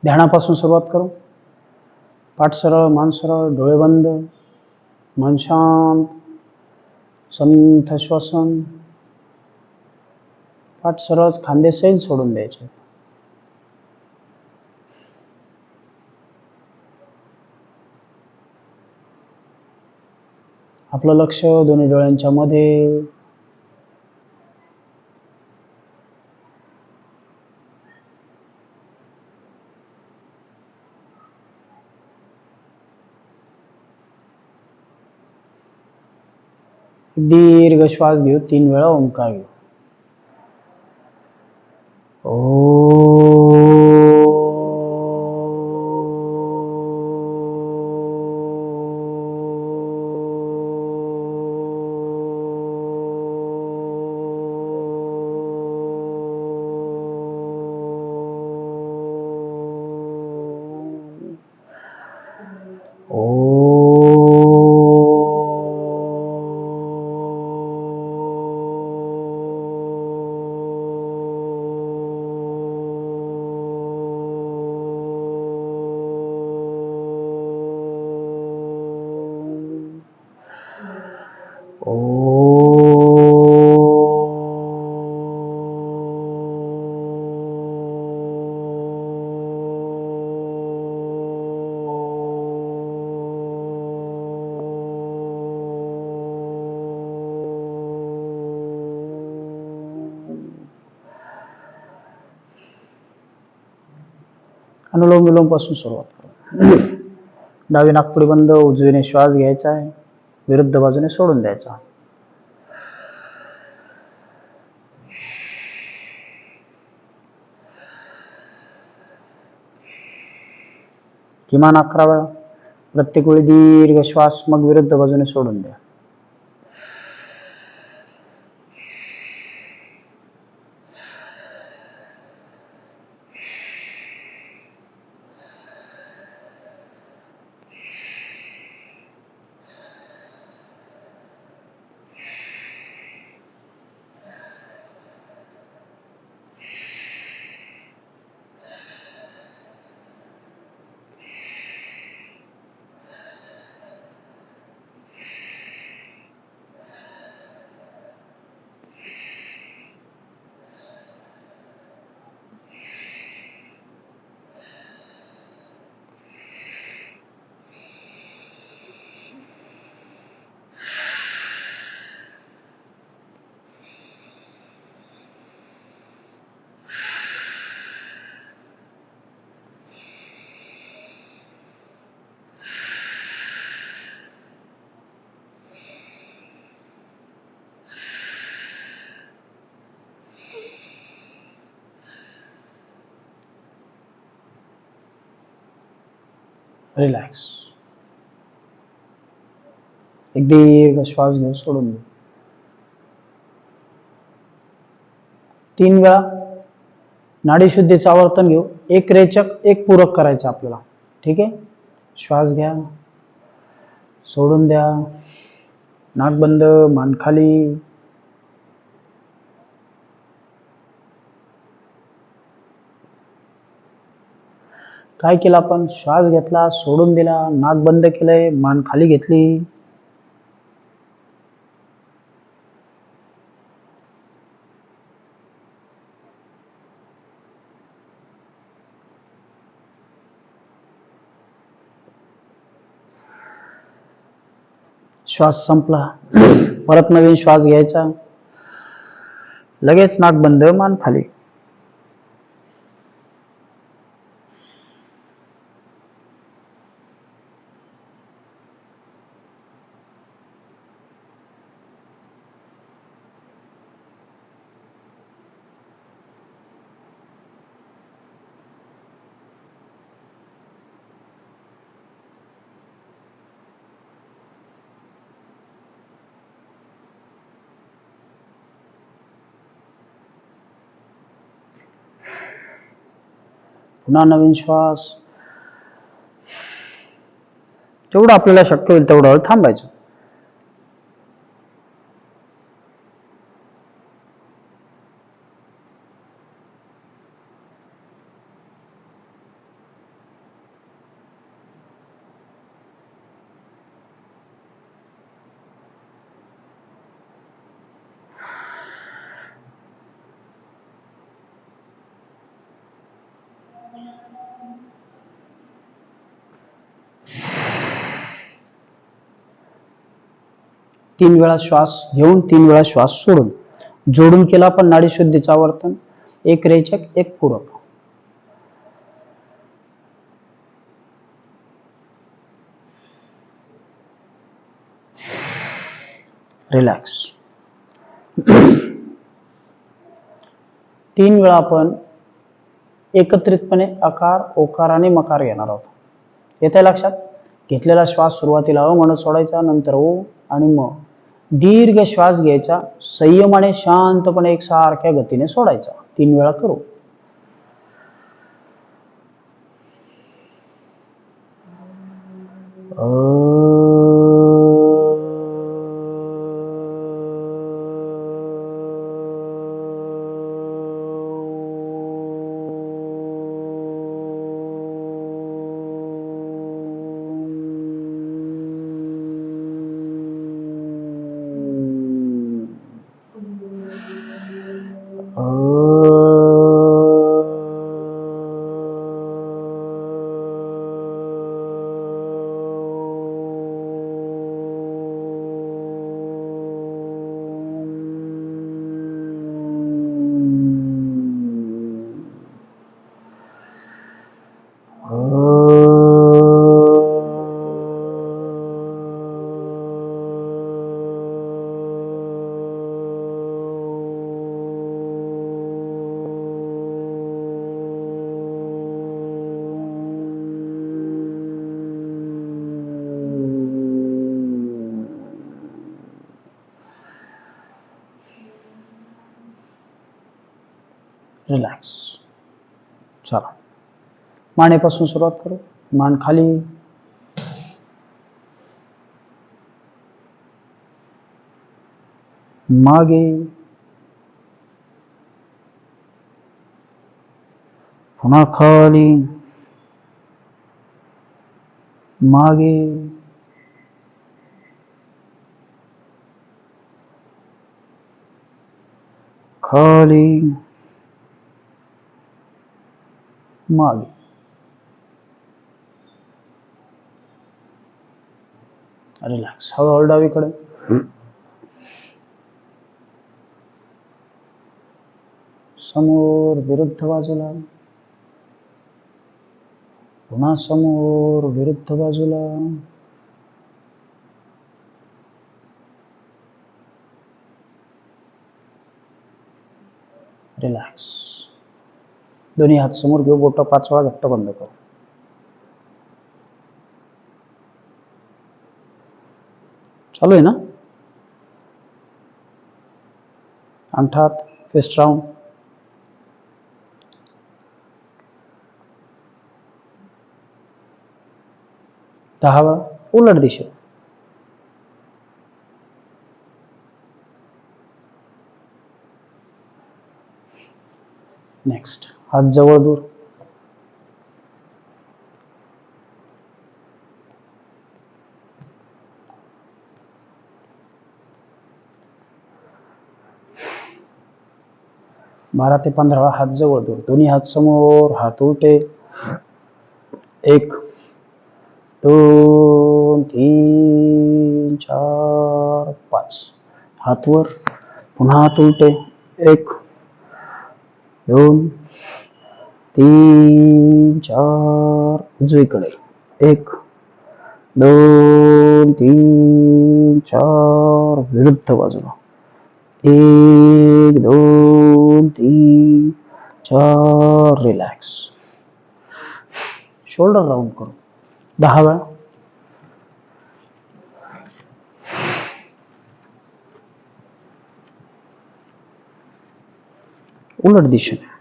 ध्यानापासून सुरुवात करू. पाठ सरळ, मान सरळ, डोळे बंद, मन शांत, संथ श्वसन. पाठ सरळ, खांदे सैल सोडून द्यायचे. आपलं लक्ष दोन्ही डोळ्यांच्या मध्ये. दीर्घ श्वास घेऊ. 3 वेळा ओंकार घेऊ. अनुलोम विलोम पासून सुरुवात करू. डावी नाकपुडी बंद. उजवीने श्वास घ्यायचा आहे, विरुद्ध बाजूने सोडून द्यायचा. किमान 11 वेळा. प्रत्येक वेळी दीर्घ श्वास, मग विरुद्ध बाजूने सोडून द्या. रिलॅक्स. एक दीर्घ श्वास घेऊ, सोडून देऊ. 3 वेळा नाडी शुद्धीचं आवर्तन घेऊ. एक रेचक, एक पूरक करायचं आपल्याला. ठीक आहे. श्वास घ्या, सोडून द्या. नाक बंद, मान खाली. काय केलं आपण? श्वास घेतला, सोडून दिला, नाक बंद केलंय, मान खाली घेतली. श्वास संपला. परत नवीन श्वास घ्यायचा. लगेच नाक बंद, मान खाली. पुन्हा नवीन श्वास. जेवढं आपल्याला शक्य होईल तेवढं थांबायचं. 3 वेळा श्वास घेऊन 3 वेळा श्वास सोडून जोडून केला आपण नाडी शुद्धीचं आवर्तन. एक रेचक एक पूरक. रिलॅक्स. 3 वेळा आपण एकत्रितपणे अकार ओकार आणि मकार घेणार आहोत. येते लक्षात. घेतलेला श्वास सुरुवातीला अ म्हणून सोडायचा, नंतर ओ आणि म. दीर्घ श्वास घ्यायचा, संयमाने शांतपणे एकसारख्या गतीने सोडायचा. 3 वेळा करू. रिलॅक्स. चला, मानेपासून सुरुवात करू. मान खाली, मागे, पुन्हा खाली, मागे, खाली, मागे. रिलॅक्स. हळूहळू डावीकडे. समोर विरुद्ध बाजूला, पुन्हा समोर विरुद्ध बाजूला. रिलॅक्स. दोन्ही हात समोर घेऊ, बोट 5 वेळा घट्ट बंद करू. चालू आहे ना. अंगठात फिस्ट राऊंड. दहा वेळा उलट दिशेत. नेक्स्ट, हात जवळ दूर. बारा ते 15 वेळा हात जवळ दूर. दोन्ही हात समोर, हात उलटे. 1 2 3 4 5. हात वर, पुन्हा हात उलटे. 1 2 3 4. उजवीकडे. 1 2 3 4. विरुद्ध बाजूला. 1 2 3 4. रिलॅक्स. शोल्डर राऊंड करू. 10 वेळा. उलट दिशेने.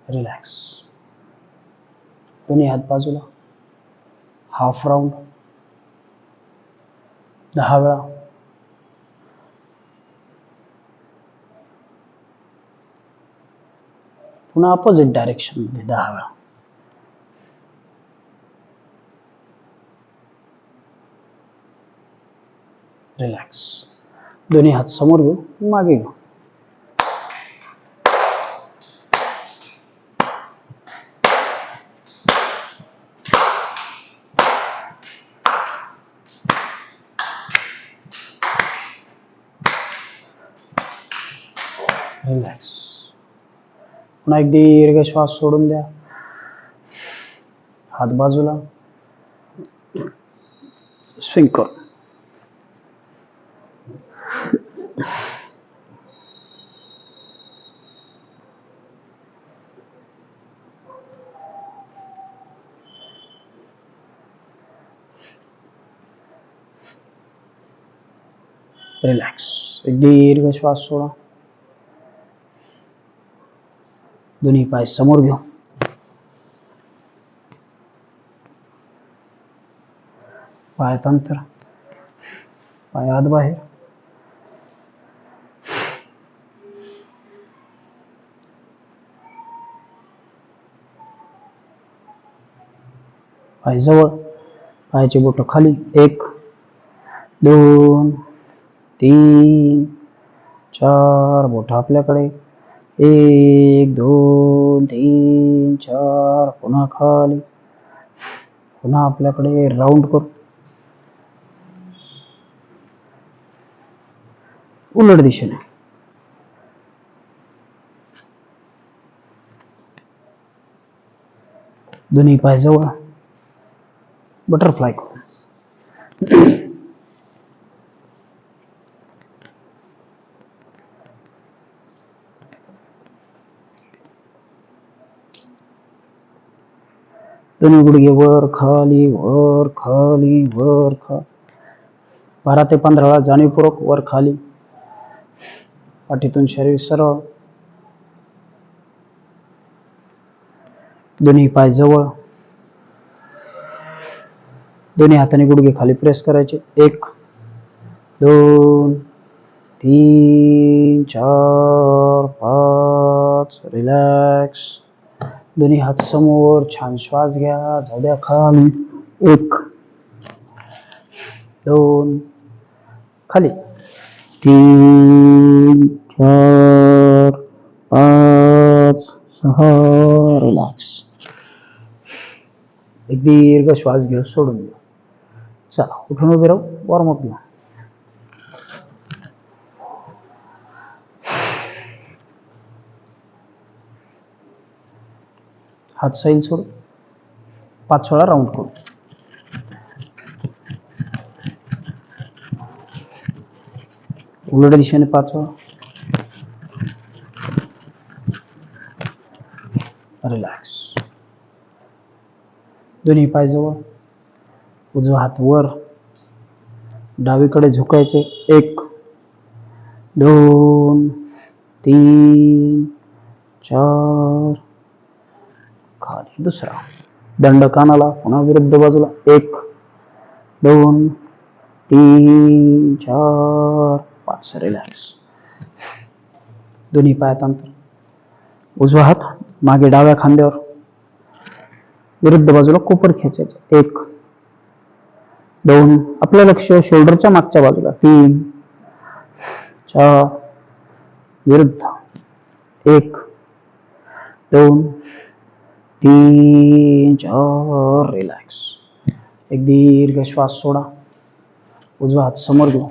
रिलॅक्स. दोन्ही हात बाजूला. Half round. 10 वेळा. पुन्हा अपोजिट डायरेक्शन मध्ये 10 वेळा. रिलॅक्स. दोन्ही हात समोर घेऊ, मागे घेऊ. रिलॅक्स. पुन्हा एक दीर्घ श्वास सोडून द्या. हात बाजूला स्विंग कर. रिलॅक्स. एक दीर्घ श्वास सोडा. दोन्ही पाय समोर घेऊ. पायात अंतर, पाय आत बाहेर. पाय जवळ, पायाची बोट खाली. 1 2 3 4 बोट आपल्याकडे. 1 2 3 4. पुन्हा खाली, पुन्हा आपल्याकडे. राऊंड करू. उलट दिशेने. दोन्ही पाय जवळ. बटरफ्लाय करू. दोन्ही गुडघे वर खाली, वर खाली, वर खाली. 12 ते 15 वेळा जाणीवपूर्वक वर खाली. पाठीतून शरीर सरळ. दोन्ही पाय जवळ. दोन्ही हाताने गुडघे खाली प्रेस करायचे. 1 2 3 4 5. रिलॅक्स. दोन्ही हात समोर. छान श्वास घ्या. जाऊ द्या खाली. 1 2 खाली. 3 4 5 6. रिलॅक्स. एक दीर्घ श्वास घेऊ. सोडून देऊ. चला उठून उभे राहू. वॉर्मअप घेऊ. हात सैल सोडू. 5 वेळा राऊंड करू. उलट दिशेने 5 वेळा. रिलॅक्स. दोन्ही पाय जवळ. उजवा हात वर. डावीकडे झुकायचे. 1 2 3 4. खाली. दुसरा दंड कानाला. पुन्हा विरुद्ध बाजूला. 1 2 3 4 5. रिलॅक्स. दोन्ही पायात अंतर. उजवा हात मागे डाव्या खांद्यावर. विरुद्ध बाजूला कोपर खेचायचे. 1 2. आपलं लक्ष शोल्डरच्या मागच्या बाजूला. 3 4. विरुद्ध. 1 2 3 4. रिलॅक्स. एक दीर्घ श्वास सोडा. उजवा हात समोर घेऊ.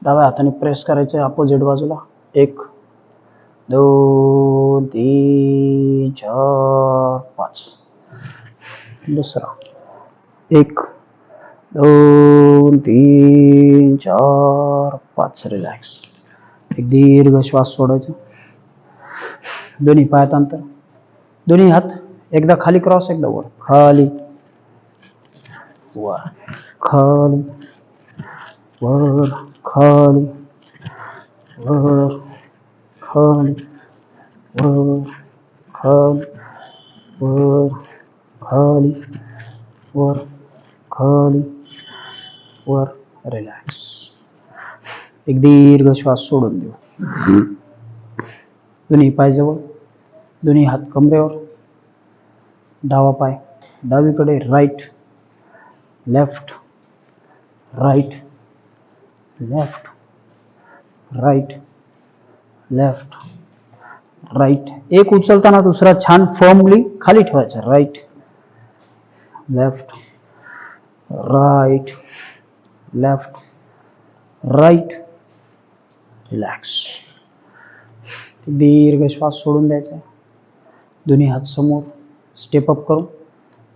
डाव्या हाताने प्रेस करायचे अपोजिट बाजूला. 1 2 3 4 5. दुसरा. 1 2 3 4 5. रिलॅक्स. एक दीर्घ श्वास सोडायचा. दोन्ही पायात अंतर. दोन्ही हात एकदा खाली क्रॉस, एकदा वर. खाली वर खाली वर खाली वर खाली वर खाली वर खाली वर खाली वर. रिलॅक्स. एक दीर्घ श्वास सोडून देऊ. दोन्ही पाय जवळ. दोन्ही हात कमरेवर. डावा पाय डावीकडे. Right left right left right left right. एक उचलताना दुसरा छान फर्मली खाली ठेवायचा. Right left right left right. Relax. दीर्घ श्वास सोडून द्यायचा. दोन्ही हात समोर, स्टेप अप करून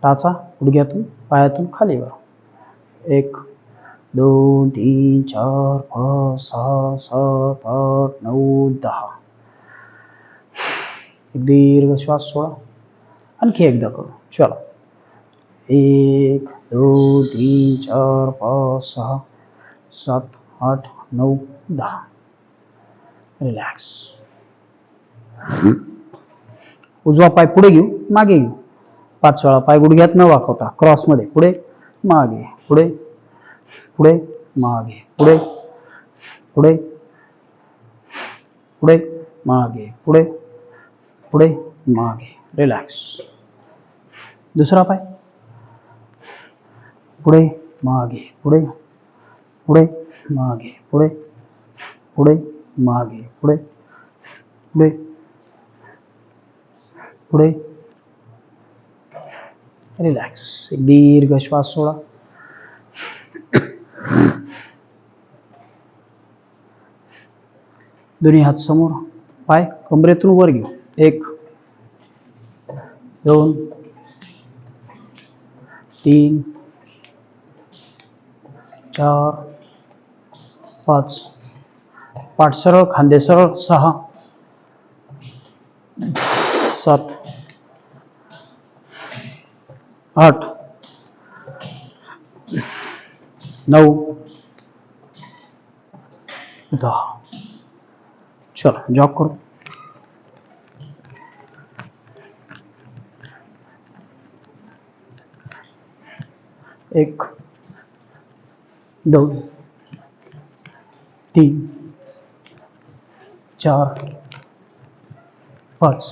टाचा गुडघ्यातून पायातून खाली वर. 1 2 3 4 5 6 7 8 9 10. दीर्घ श्वास सोडा. आणखी एकदा करू. चला. 1 2 3 4 5 6 7 8 9 10. रिलॅक्स. उजवा पाय पुढे घेऊ, मागे घेऊ. 5 वेळा पाय गुडघ्यात न वाकवता क्रॉस मध्ये पुढे मागे, पुढे पुढे मागे, पुढे पुढे पुढे मागे, पुढे पुढे मागे. रिलॅक्स. दुसरा पाय पुढे मागे, पुढे पुढे मागे, पुढे पुढे मागे, पुढे पुढे पुढे. रिलॅक्स. एक दीर्घ श्वास सोडा. दोन्ही हात समोर, पाय कमरेतून वर घेऊ. 1 2 3 4 5. पाठ सरळ, खांदे सरळ. 6 7 8 9 10. चलो जॉग करो. एक 2 3 4 5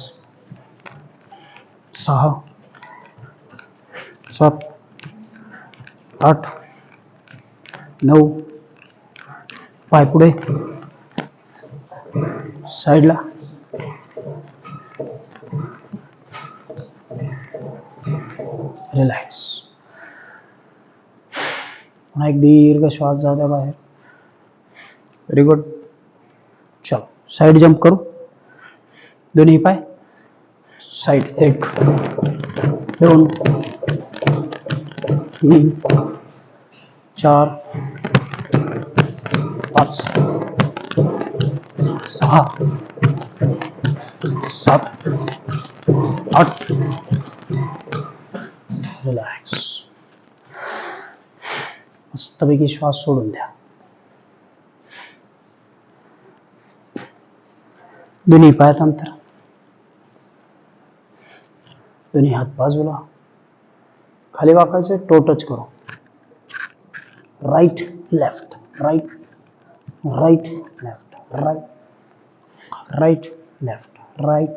6 7 8 9. पाय पुढे, साइडला. रिलॅक्स. पुन्हा एक दीर्घ श्वास जाऊ द्या बाहेर. Very good. चलो साइड जंप करू. दोन्ही पाय साइड. 1 2 3 4 5 6 7 8. रिलॅक्स. मस्तपैकी श्वास सोडून द्या. दोन्ही पायात अंतर. दोन्ही हात बाजूला, खाली वाकायचे. टो टच करू. Right left, right right left, right right left, right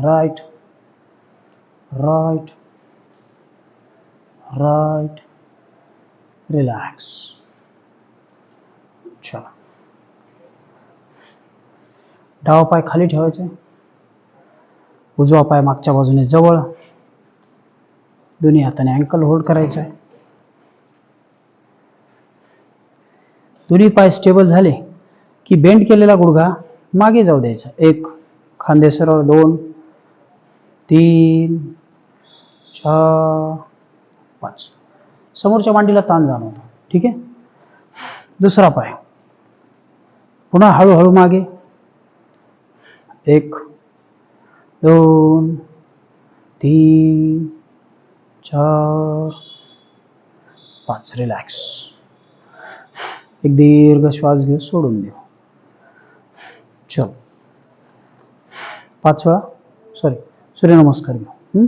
right right right. Relax. चला. डावा पाय खाली ठेवायचा. उजवा पाय मागच्या बाजूने जवळ. दोन्ही हाताने अँकल होल्ड करायचा आहे. दोन्ही पाय स्टेबल झाले की बेंड केलेला गुडघा मागे जाऊ द्यायचा. 1 खांदे सरळ. 2 3 4 5. समोरच्या मांडीला ताण जाणवतो. ठीक आहे. दुसरा पाय पुन्हा हळूहळू मागे. 1 2 3 4 5. रिलॅक्स. एक दीर्घ श्वास घेऊ, सोडून देऊ. चल 5 वेळा सूर्यनमस्कार घेऊ.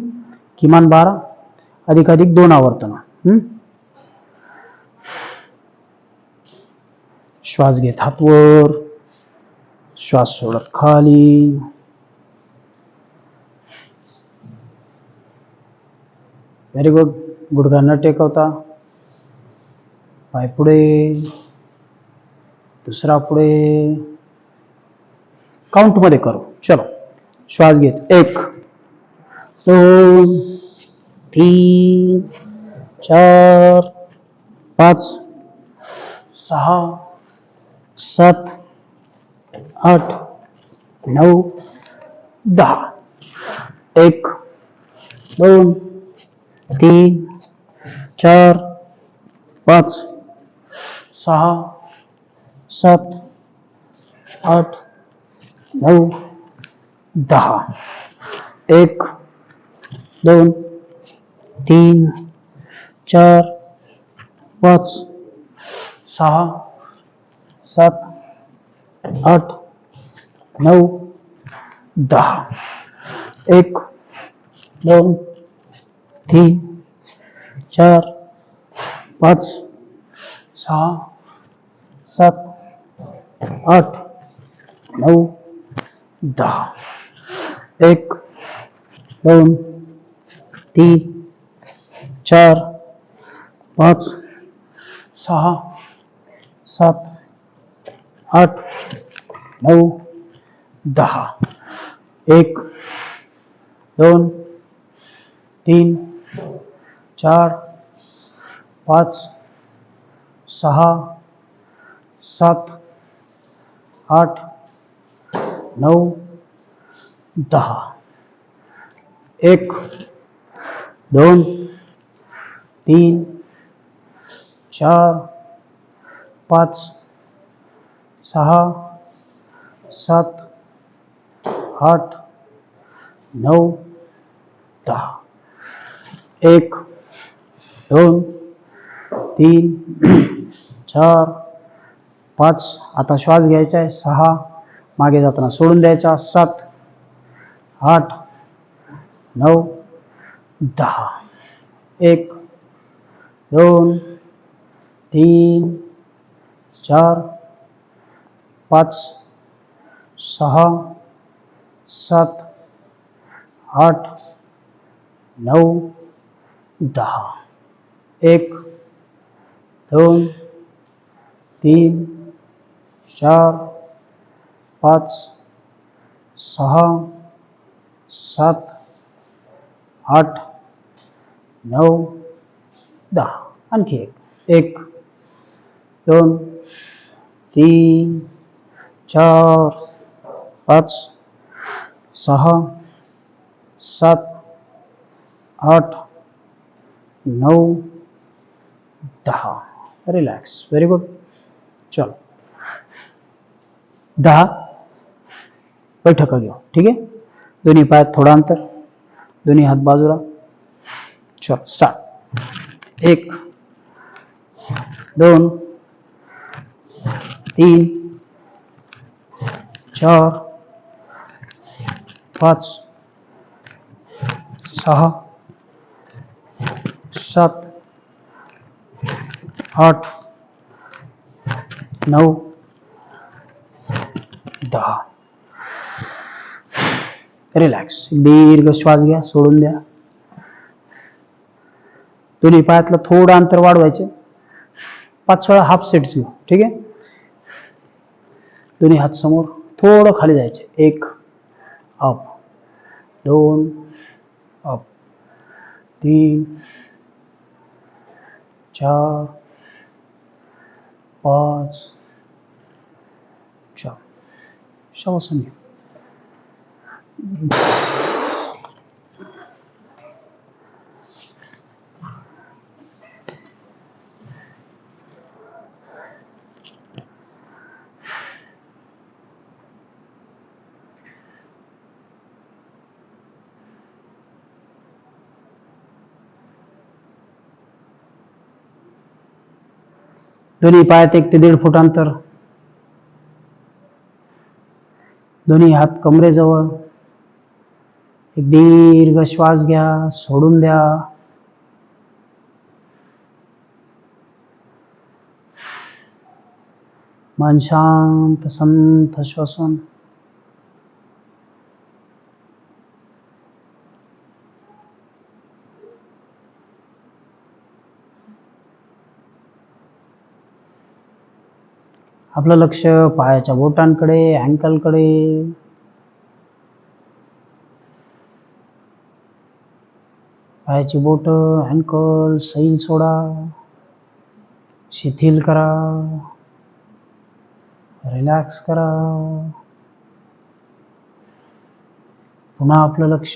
किमान 12 अधिकाधिक 2 आवर्तन. श्वास घेत हात वर, श्वास सोडत खाली. Very good. गुडघा न टेकवता पाय पुढे, दुसरा पुढे. काउंट मध्ये करू. चलो श्वास घेत 1 2 3 4 5 6 7 8 9 10 1 2 3 4 5 6 7 8 9 10 1 2 3 4 5 6 7 8 9 10 1 2 3 4 5 6 7 8 9 10 1 2 3 4 5 6 7 8 9 10 1 2 3 4 5 6 7 8 9 10 1 2 3 4 5 6 7 8 9 10 1 2 3 4 5 आता श्वास घ्यायचा आहे 6 मागे जाताना सोडून द्यायचा 7 8 9 10 1 2 3 4 5 6 7 8 9 10 1 2 3 4 5 6 7 8 9 10 आणखी एक 1 2 3 4 5 6 7 8 9 10 रिलॅक्स व्हेरी गुड चलो 10 बैठका घेऊ ठीक आहे दोन्ही पायात थोडा अंतर दोन्ही हात बाजूला चलो स्टार्ट 1 2 3 4 5 6 7 8 9 10 रिलॅक्स दीर्घ श्वास घ्या सोडून द्या दोन्ही पायातलं थोडं अंतर वाढवायचे 5 वेळा हाफ सेट्स घेऊ ठीक आहे दोन्ही हात समोर थोडं खाली जायचे 1 अप 2 अप 3 4 5 6 शवासन घ्या दोन्ही पायात 1 ते 1.5 फूट अंतर दोन्ही हात कमरेजवळ एक दीर्घ श्वास घ्या सोडून द्या मन शांत संथ श्वसन आपलं लक्ष पायाच्या बोटांकडे अँकलकडे पायाची बोट अँकल सैल सोडा शिथिल करा रिलॅक्स करा पुन्हा आपलं लक्ष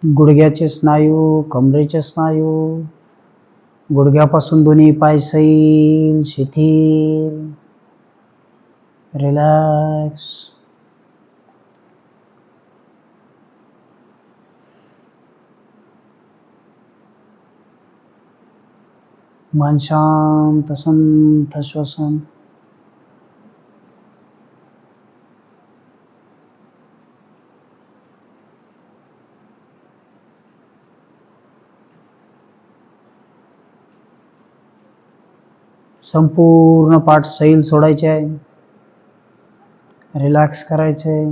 गुडघ्याचे स्नायू, कमरेचे स्नायू, गुडघ्यापासून दोन्ही पाय सैल शिथिल, रिलॅक्स. मन शांत, संथ श्वसन. संपूर्ण पाठ सैल सोडायचे आहे, रिलॅक्स करायचे.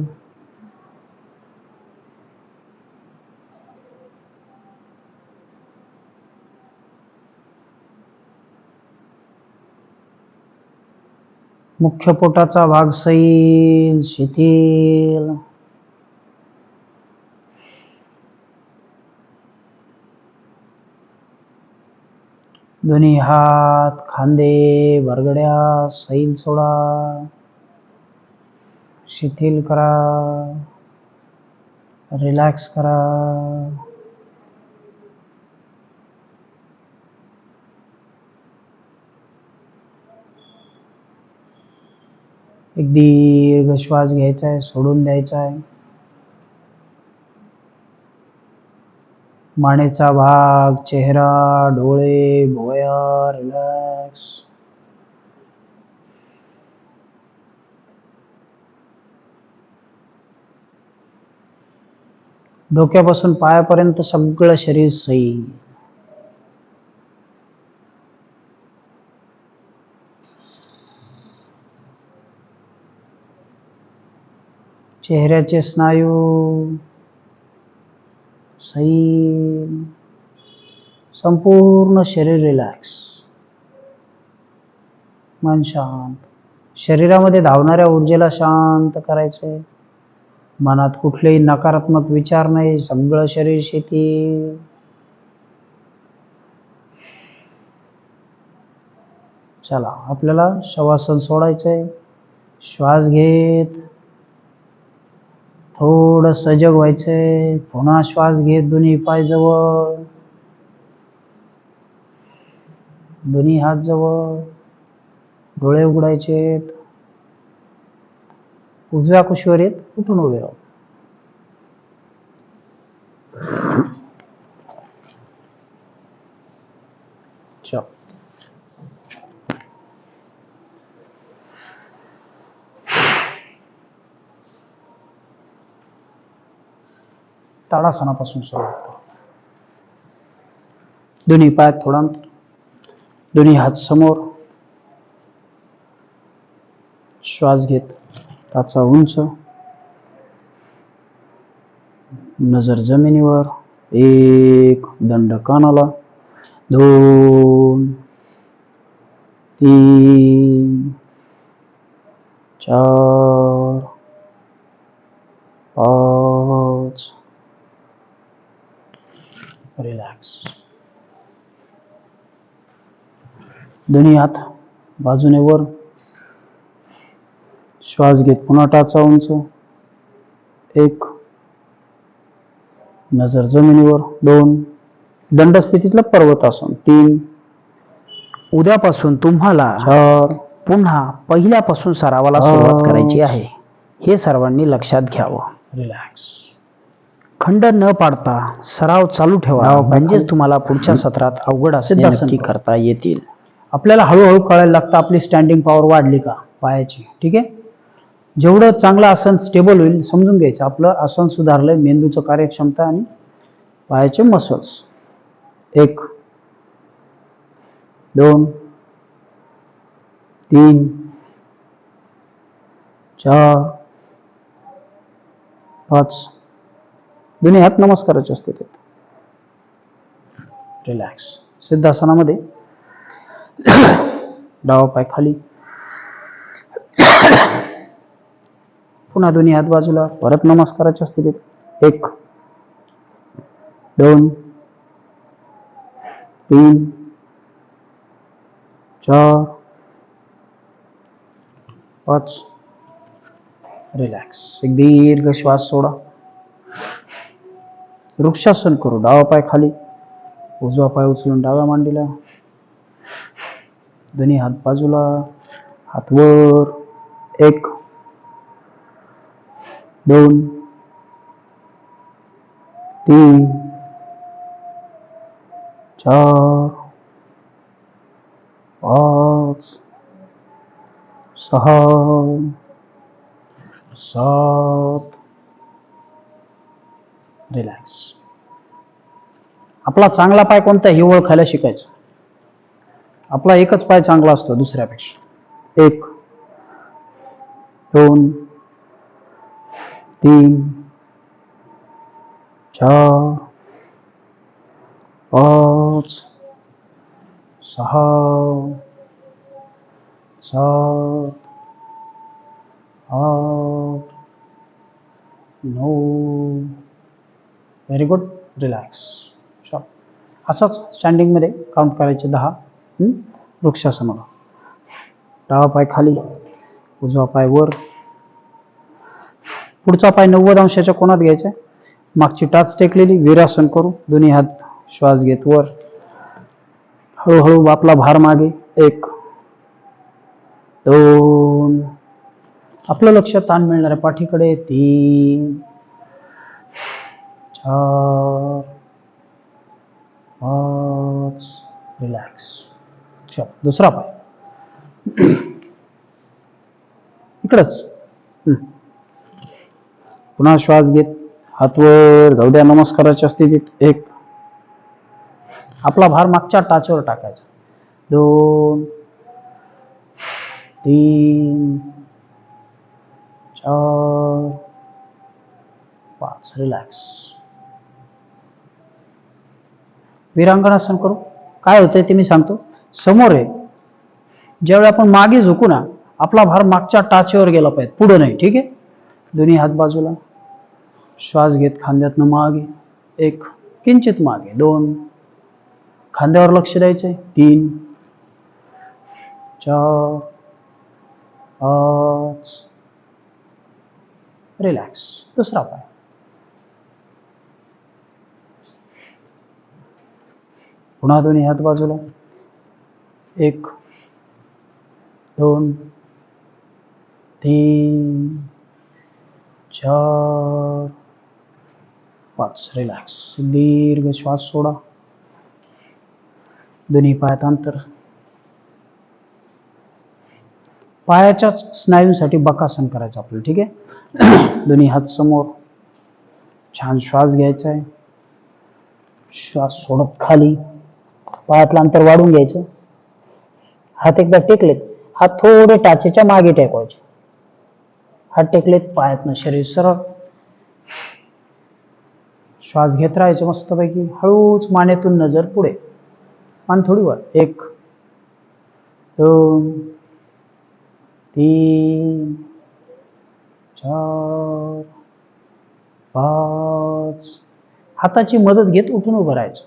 मुख्य पोटाचा भाग सैल शिथिल. दोन्ही हात, खांदे, बरगड्या सैल सोडा, शिथिल करा, रिलॅक्स करा. एक दीर्घ श्वास घ्यायचा आहे, सोडून द्यायचा आहे. मानेचा भाग, चेहरा, डोळे, भुवया रिलॅक्स. डोक्यापासून पायापर्यंत सगळं शरीर सैल. चेहऱ्याचे स्नायू सैल, संपूर्ण शरीर रिलॅक्स. मन शांत. शरीरामध्ये धावणाऱ्या ऊर्जेला शांत करायचे. मनात कुठलेही नकारात्मक विचार नाही, सगळं शरीर शिथिल. चला आपल्याला शवासन सोडायचंय. श्वास घेत थोडं सजग व्हायचंय. पुन्हा श्वास घेत दोन्ही पाय जवळ, दोन्ही हात जवळ, डोळे उघडायचे. उजव्या कुशीवर येत उठून उभे राहू. ताडासनापासून सुरुवात करू. दोन्ही पाय थोडा अंतर, दोन्ही हात समोर. श्वास घेत टाचा उंच, नजर जमिनीवर. 1 दंड कानाला, 2 3 4 5. रिलॅक्स. दोन्ही हात बाजूने वर. श्वास घेत पुन्हा टाचा उंच. 1 नजर जमिनीवर. 2 दंड स्थितीतलं पर्वतासन. 3 उद्यापासून तुम्हाला 4 पुन्हा पहिल्यापासून सरावाला सुरुवात करायची आहे, हे सर्वांनी लक्षात घ्यावं. रिलॅक्स. खंड न पाडता सराव चालू ठेवा, म्हणजेच तुम्हाला पुढच्या सत्रात अवघड असणे नक्की करता येतील. आपल्याला हळूहळू कळायला लागतं आपली स्टँडिंग पॉवर वाढली का पायाची. ठीक आहे. जेवढं चांगलं आसन स्टेबल होईल समजून घ्यायचं आपलं आसन सुधारलंय, मेंदूचं कार्यक्षमता आणि पायाचे मसल्स. 1 2 3 4 5. दोन्ही हात नमस्काराच्या स्थितीत. रिलॅक्स. सिद्धासनामध्ये डावा पाय खाली, पुन्हा दोन्ही हात बाजूला, परत नमस्काराच्या स्थितीत. 1 2 3 4 5. रिलॅक्स. एक दीर्घ श्वास सोडा. वृक्षासन करू. डावा पाय खाली, उजवा पाय उचलून डाव्या मांडीला, दोन्ही हात बाजूला, हात वर. 1 2 3 4 5 6 7. रिलॅक्स. आपला चांगला पाय कोणता हे ओळखायला शिकायचं. आपला एकच पाय चांगला असतो दुसऱ्यापेक्षा. 1 2 3 4 5 6 7 8 9. Very good. रिलॅक्स. असंच स्टँडिंग मध्ये काउंट करायचे 10. वृक्षासनाला. डावा पाय खाली, उजवा पाय वर, पुढचा पाय 90 अंशाच्या कोनात घ्यायचा. मागची टाच टेकलेली. वीरासन करू. दोन्ही हात श्वास घेत वर. हळूहळू आपला भार मागे. 1 2. आपलं लक्ष ताण मिळणाऱ्या पाठीकडे. 3 4 5. रिलॅक्स. चल दुसरा पाय इकडच. पुन्हा श्वास घेत हात वर जाऊ द्या नमस्काराच्या स्थितीत. 1. आपला भार मागच्या टाचवर टाकायचा. 2 3 4 5. रिलॅक्स. वीरांगणासन करू. काय होतंय ते मी सांगतो. समोर आहे, ज्यावेळी आपण मागे झुकू ना, आपला भार मागच्या टाचेवर गेला पाहिजे, पुढे नाही. ठीक आहे. दोन्ही हात बाजूला. श्वास घेत खांद्यातनं मागे. 1 किंचित मागे. 2 खांद्यावर लक्ष द्यायचंय. 3 4 5. रिलॅक्स. दुसरा पाय. पुन्हा दोन्ही हात बाजूला. 1 2 3 4 5. रिलॅक्स. दीर्घ श्वास सोडा. दोन्ही पायात अंतर. पायाच्याच स्नायूंसाठी बकासन करायचं आपल्याला. ठीक आहे. दोन्ही हात समोर. छान श्वास घ्यायचा आहे. श्वास सोडत खाली. पायातलं अंतर वाढून घ्यायचं. हात एकदा टेकलेत, हात थोडे टाचेच्या मागे टेकवायचे. हात टेकलेत, पायातनं शरीर सरळ. श्वास घेत राहायचं मस्तपैकी. हळूच मानेतून नजर पुढे, मान थोडी वर. 1 2 3 4 5. हाताची मदत घेत उठून उभं राहायचं.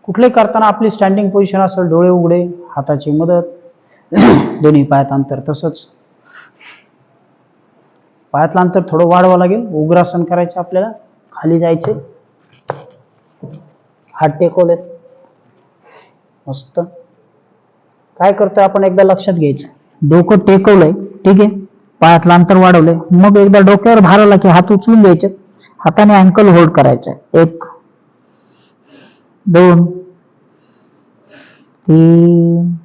कुठले करताना आपली स्टँडिंग पोझिशन असेल, डोळे उघडे, हाताची मदत, दोन्ही पायात अंतर. तसंच पायातलं अंतर थोडं वाढवावं लागेल. उग्रासन करायचं आपल्याला. खाली जायचे, हात टेकवलेत. मस्त. काय करतोय आपण एकदा लक्षात घ्यायचं. डोकं टेकवलंय. ठीक आहे. पायातलं अंतर वाढवलंय. मग एकदा डोक्यावर भार आला की हात उचलून घ्यायचे. हाताने अँकल होल्ड करायचं. 1 2 3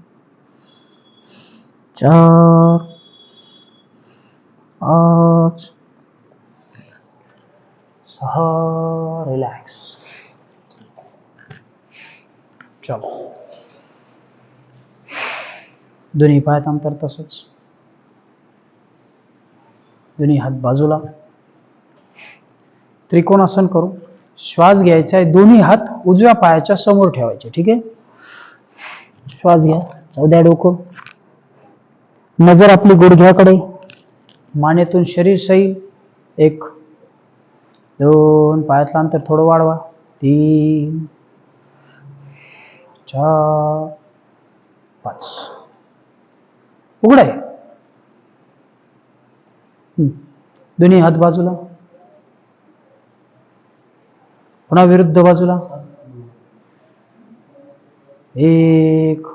4 5 6. रिलॅक्स. चलो. दोन्ही पायात अंतर तसंच. दोन्ही हात बाजूला. त्रिकोणासन करू. श्वास घ्यायचा आहे. दोन्ही हात उजव्या पायाच्या समोर ठेवायचे. ठीक आहे. श्वास घ्या. जाऊ द्या डोकं. नजर आपली गुडघ्याकडे. मानेतून शरीर सैल. 1 2. पायातलं अंतर थोडं वाढवा. 3 4 5. उघडाय. दोन्ही हात बाजूला, पुन्हा विरुद्ध बाजूला, 1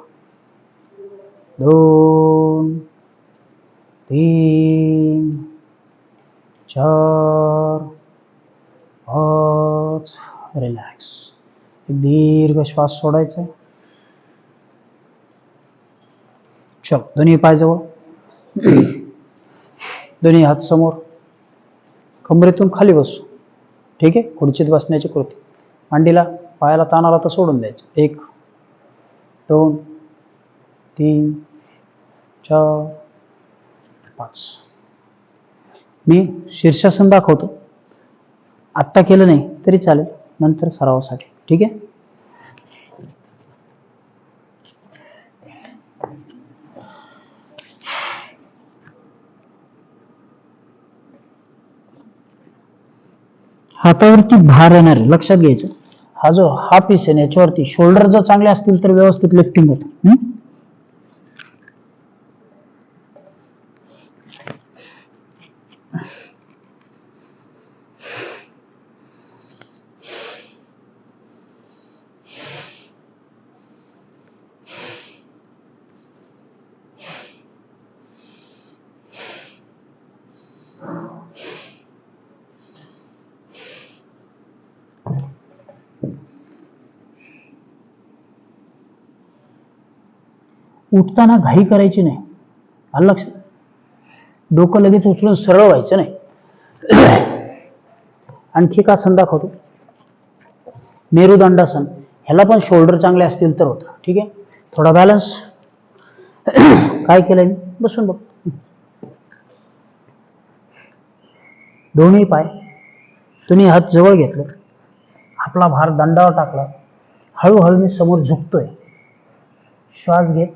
2 3 4 5. रिलॅक्स. एक दीर्घ श्वास सोडायचा. चल, दोन्ही पाय जवळ, दोन्ही हात समोर, कमरेतून खाली बसू. ठीक आहे, खुर्चीत बसण्याची कृती. मांडीला पायाला ताण आला तर सोडून द्यायचं. 1 2 3 4 5. मी शीर्षासन दाखवतो, आत्ता केलं नाही तरी चालेल, नंतर सरावासाठी. ठीक आहे. हातावरती भार येणार आहे, लक्षात घ्यायचं. हा जो हा पीस आहे याच्यावरती शोल्डर जर चांगले असतील तर व्यवस्थित लिफ्टिंग होतं. उठताना घाई करायची नाही, आलं लक्षात. डोकं लगेच उचलून सरळ व्हायचं नाही. आणखी का आसन दाखवतो, मेरुदंडासन. ह्याला पण शोल्डर चांगले असतील तर होतं. ठीक आहे. थोडा बॅलन्स. काय केलंय मी, बसून बघ. दोन्ही पाय, दोन्ही हात जवळ घेतले, आपला भार दंडावर टाकला, हळूहळू मी समोर झुकतोय. श्वास घेत,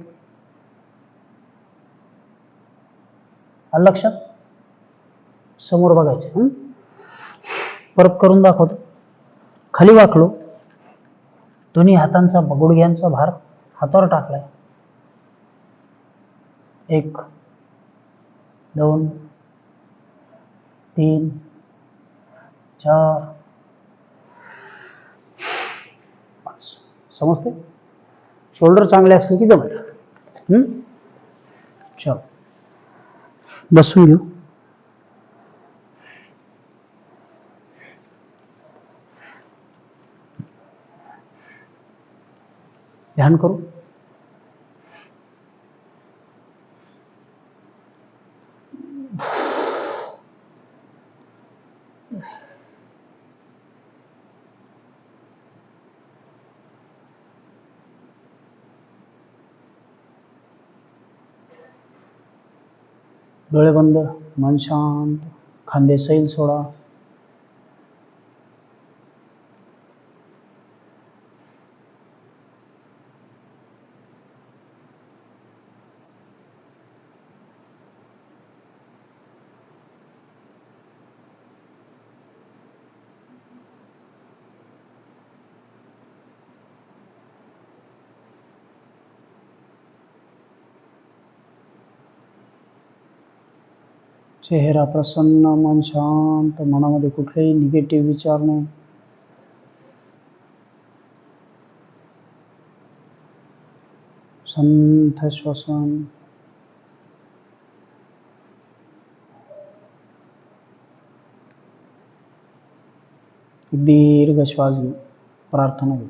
आलं लक्षात, समोर बघायचं. परत करून दाखवतो. खाली वाकलो, दोन्ही हातांचा गुडघ्यांचा भार हातावर टाकलाय. 1 2 3 4 5. समजते. शोल्डर चांगले असले की जमेल. चल, बसून घेऊ. ध्यान करू. डोळे बंद, मन शांत, खांदे सैल सोडा. चेहरा प्रसन्न, मन शांत, मनामध्ये कुठलेही निगेटिव्ह विचार नाही. संथ श्वसन. दीर्घ श्वास घेऊ. प्रार्थना घेऊ.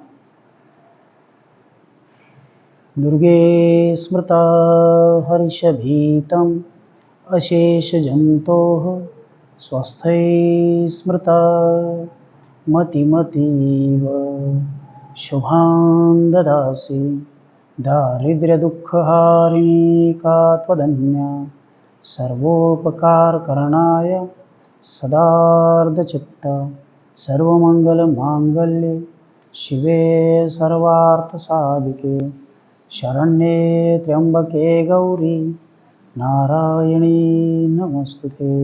दुर्गे स्मृता हर्षभीतम् अशेषजन्तोः स्वस्थै स्मृता मतिमतीव शुभां ददासि दारिद्र्यदुःखहारिणी का त्वदन्या सर्वोपकारकरणाय सदार्धचित्ता सर्वमङ्गलमाङ्गल्ये शिवे सर्वार्थसाधिके शरण्ये त्र्यंबके गौरी नारायणी नमस्तुते.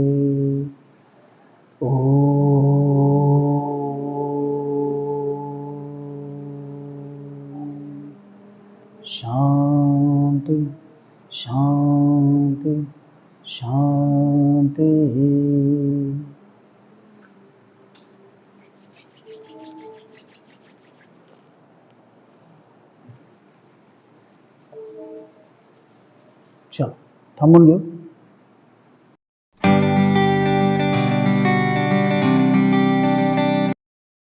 शांति शांति शांति. थांबून घेऊ.